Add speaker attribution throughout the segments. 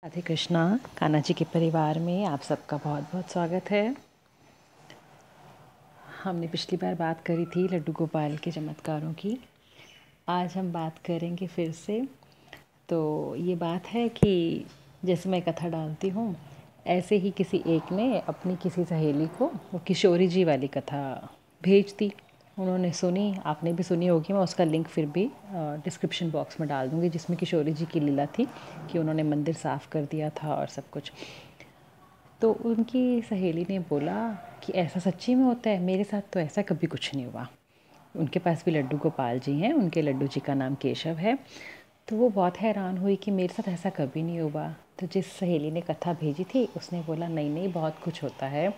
Speaker 1: राधे कृष्णा। कान्हा जी के परिवार में आप सबका बहुत बहुत स्वागत है। हमने पिछली बार बात करी थी लड्डू गोपाल के चमत्कारों की। आज हम बात करेंगे फिर से। तो ये बात है कि जैसे मैं कथा डालती हूँ, ऐसे ही किसी एक ने अपनी किसी सहेली को वो किशोरी जी वाली कथा भेज दी। उन्होंने सुनी, आपने भी सुनी होगी। मैं उसका लिंक फिर भी डिस्क्रिप्शन बॉक्स में डाल दूँगी, जिसमें किशोरी जी की लीला थी कि उन्होंने मंदिर साफ़ कर दिया था और सब कुछ। तो उनकी सहेली ने बोला कि ऐसा सच्ची में होता है? मेरे साथ तो ऐसा कभी कुछ नहीं हुआ। उनके पास भी लड्डू गोपाल जी हैं, उनके लड्डू जी का नाम केशव है। तो वो बहुत हैरान हुई कि मेरे साथ ऐसा कभी नहीं हुआ। तो जिस सहेली ने कथा भेजी थी उसने बोला नहीं नहीं, बहुत कुछ होता है।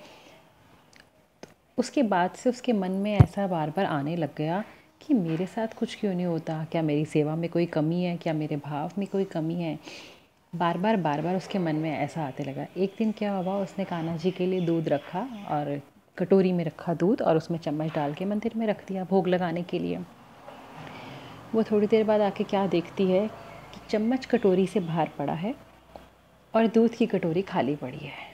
Speaker 1: उसके बाद से उसके मन में ऐसा बार बार आने लग गया कि मेरे साथ कुछ क्यों नहीं होता? क्या मेरी सेवा में कोई कमी है? क्या मेरे भाव में कोई कमी है? बार बार उसके मन में ऐसा आते लगा। एक दिन क्या हुआ, उसने कान्हा जी के लिए दूध रखा और कटोरी में रखा दूध और उसमें चम्मच डाल के मंदिर में रख दिया भोग लगाने के लिए। वो थोड़ी देर बाद आके क्या देखती है कि चम्मच कटोरी से बाहर पड़ा है और दूध की कटोरी खाली पड़ी है।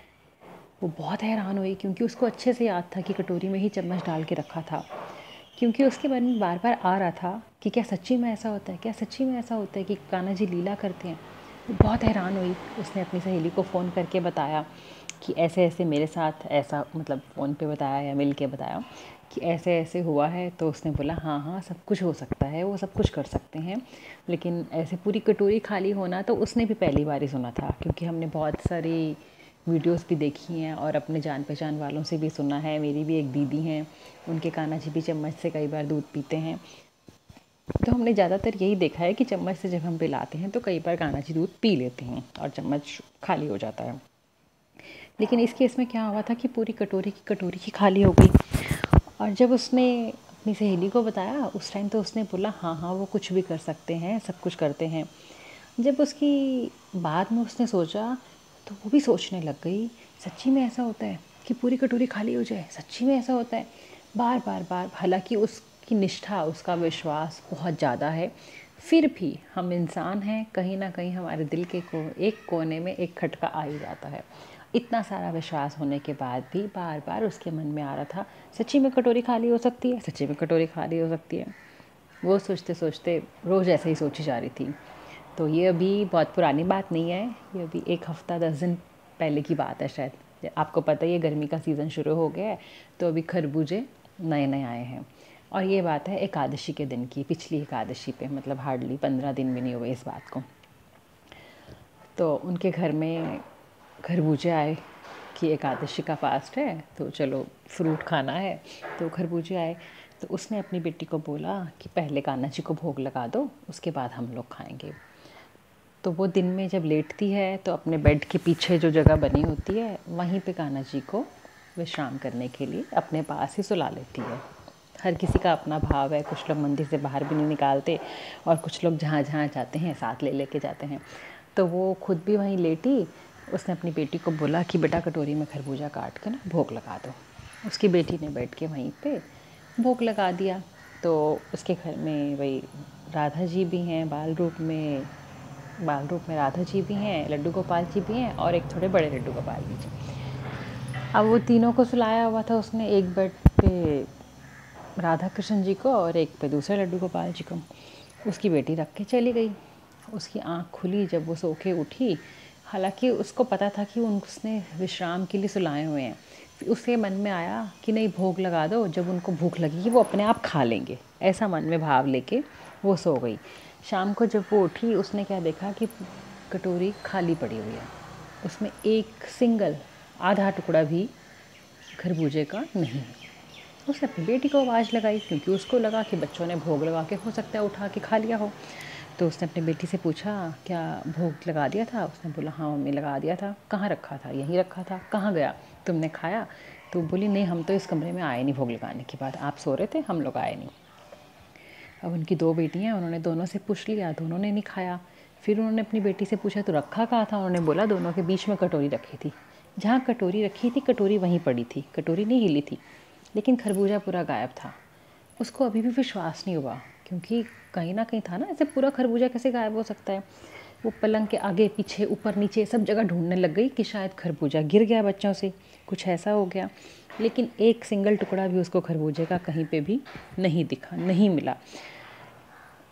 Speaker 1: वो बहुत हैरान हुई क्योंकि उसको अच्छे से याद था कि कटोरी में ही चम्मच डाल के रखा था। क्योंकि उसके मन में बार बार आ रहा था कि क्या सच्ची में ऐसा होता है, क्या सच्ची में ऐसा होता है कि कान्हा जी लीला करते हैं। वो बहुत हैरान हुई। उसने अपनी सहेली को फ़ोन करके बताया कि ऐसे ऐसे मेरे साथ ऐसा, मतलब फ़ोन पे बताया या मिल के बताया कि ऐसे ऐसे हुआ है। तो उसने बोला हाँ हाँ, सब कुछ हो सकता है, वो सब कुछ कर सकते हैं, लेकिन ऐसे पूरी कटोरी खाली होना तो उसने भी पहली बार ही सुना था। क्योंकि हमने बहुत सारी वीडियोस भी देखी हैं और अपने जान पहचान वालों से भी सुना है। मेरी भी एक दीदी हैं, उनके कान्हा जी भी चम्मच से कई बार दूध पीते हैं। तो हमने ज़्यादातर यही देखा है कि चम्मच से जब हम पिलाते हैं तो कई बार कान्हा जी दूध पी लेते हैं और चम्मच खाली हो जाता है। लेकिन इस केस में क्या हुआ था कि पूरी कटोरी की खाली हो गई। और जब उसने अपनी सहेली को बताया उस टाइम तो उसने बोला हाँ हाँ, वो कुछ भी कर सकते हैं, सब कुछ करते हैं। जब उसकी बाद में उसने सोचा तो वो भी सोचने लग गई, सच्ची में ऐसा होता है कि पूरी कटोरी खाली हो जाए? सच्ची में ऐसा होता है? बार बार बार, हालांकि उसकी निष्ठा, उसका विश्वास बहुत ज़्यादा है, फिर भी हम इंसान हैं, कहीं ना कहीं हमारे दिल के एक कोने में एक खटका आ ही जाता है। इतना सारा विश्वास होने के बाद भी बार बार उसके मन में आ रहा था, सच्ची में कटोरी खाली हो सकती है, सच्ची में कटोरी खाली हो सकती है। वो सोचते सोचते रोज़ ऐसे ही सोची जा रही थी। तो ये अभी बहुत पुरानी बात नहीं है, ये अभी 1 हफ़्ता 10 दिन पहले की बात है शायद। आपको पता ही है गर्मी का सीज़न शुरू हो गया है, तो अभी खरबूजे नए नए आए हैं। और ये बात है एकादशी के दिन की, पिछली एकादशी पे, मतलब हार्डली 15 दिन भी नहीं हुए इस बात को। तो उनके घर में खरबूजे आए कि एकादशी का फास्ट है तो चलो फ्रूट खाना है, तो खरबूजे आए। तो उसने अपनी बेटी को बोला कि पहले कान्हा जी को भोग लगा दो, उसके बाद हम लोग खाएंगे। तो वो दिन में जब लेटती है तो अपने बेड के पीछे जो जगह बनी होती है वहीं पे कान्हा जी को विश्राम करने के लिए अपने पास ही सुला लेती है। हर किसी का अपना भाव है, कुछ लोग मंदिर से बाहर भी नहीं निकालते और कुछ लोग जहाँ जहाँ जाते हैं साथ ले लेके जाते हैं। तो वो खुद भी वहीं लेटी। उसने अपनी बेटी को बोला कि बेटा कटोरी में खरबूजा काट के ना भोग लगा दो। उसकी बेटी ने बैठ के वहीं पे भोग लगा दिया। तो उसके घर में वही राधा जी भी हैं, बाल रूप में राधा जी भी हैं, लड्डू गोपाल जी भी हैं और एक थोड़े बड़े लड्डू गोपाल जी। अब वो तीनों को सुलाया हुआ था उसने, एक बेड पे राधा कृष्ण जी को और एक पे दूसरे लड्डू गोपाल जी को। उसकी बेटी रख के चली गई। उसकी आँख खुली जब वो सो के उठी, हालांकि उसको पता था कि उसने विश्राम के लिए सुलाए हुए हैं। फिर उसके मन में आया कि नहीं, भोग लगा दो, जब उनको भूख लगेगी वो अपने आप खा लेंगे, ऐसा मन में भाव लेके वो सो गई। शाम को जब वो उठी उसने क्या देखा कि कटोरी खाली पड़ी हुई है, उसमें एक सिंगल आधा टुकड़ा भी खरबूजे का नहीं है। उसने अपनी बेटी को आवाज़ लगाई क्योंकि उसको लगा कि बच्चों ने भोग लगा के हो सकता है उठा के खा लिया हो। तो उसने अपनी बेटी से पूछा क्या भोग लगा दिया था? उसने बोला हाँ मम्मी, लगा दिया था। कहाँ रखा था? यहीं रखा था। कहाँ गया? तुमने खाया? तो बोली नहीं, हम तो इस कमरे में आए नहीं, भोग लगाने के बाद आप सो रहे थे, हम लोग आए नहीं। अब उनकी 2 बेटियाँ, उन्होंने दोनों से पूछ लिया, दोनों ने नहीं खाया। फिर उन्होंने अपनी बेटी से पूछा तो रखा कहाँ था? उन्होंने बोला दोनों के बीच में कटोरी रखी थी। जहाँ कटोरी रखी थी कटोरी वहीं पड़ी थी, कटोरी नहीं हिली थी, लेकिन खरबूजा पूरा गायब था। उसको अभी भी विश्वास नहीं हुआ क्योंकि कहीं ना कहीं था ना, ऐसे पूरा खरबूजा कैसे गायब हो सकता है। वो पलंग के आगे पीछे ऊपर नीचे सब जगह ढूंढने लग गई कि शायद खरबूजा गिर गया बच्चों से, कुछ ऐसा हो गया। लेकिन एक सिंगल टुकड़ा भी उसको खरबूजे का कहीं पे भी नहीं दिखा, नहीं मिला।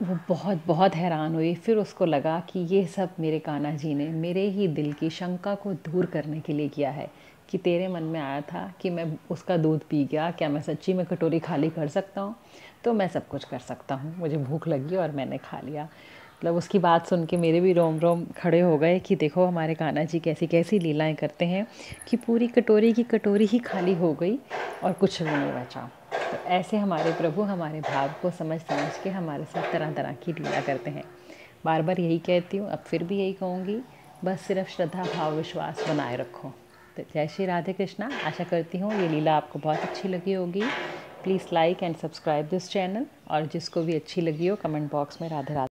Speaker 1: वो बहुत बहुत हैरान हुई। फिर उसको लगा कि ये सब मेरे कान्हा जी ने मेरे ही दिल की शंका को दूर करने के लिए किया है, कि तेरे मन में आया था कि मैं उसका दूध पी गया, क्या मैं सच्ची में कटोरी खाली कर सकता हूँ? तो मैं सब कुछ कर सकता हूँ, मुझे भूख लगी और मैंने खा लिया। मतलब उसकी बात सुन के मेरे भी रोम रोम खड़े हो गए कि देखो हमारे कान्हा जी कैसी कैसी लीलाएं करते हैं, कि पूरी कटोरी की कटोरी ही खाली हो गई और कुछ भी नहीं बचा। तो ऐसे हमारे प्रभु हमारे भाव को समझ समझ के हमारे साथ तरह तरह की लीला करते हैं। बार बार यही कहती हूँ, अब फिर भी यही कहूँगी, बस सिर्फ श्रद्धा भाव विश्वास बनाए रखो। तो जय श्री राधे कृष्णा। आशा करती हूँ ये लीला आपको बहुत अच्छी लगी होगी। Please like and subscribe this channel, और जिसको भी अच्छी लगी हो कमेंट बॉक्स में राधे राधे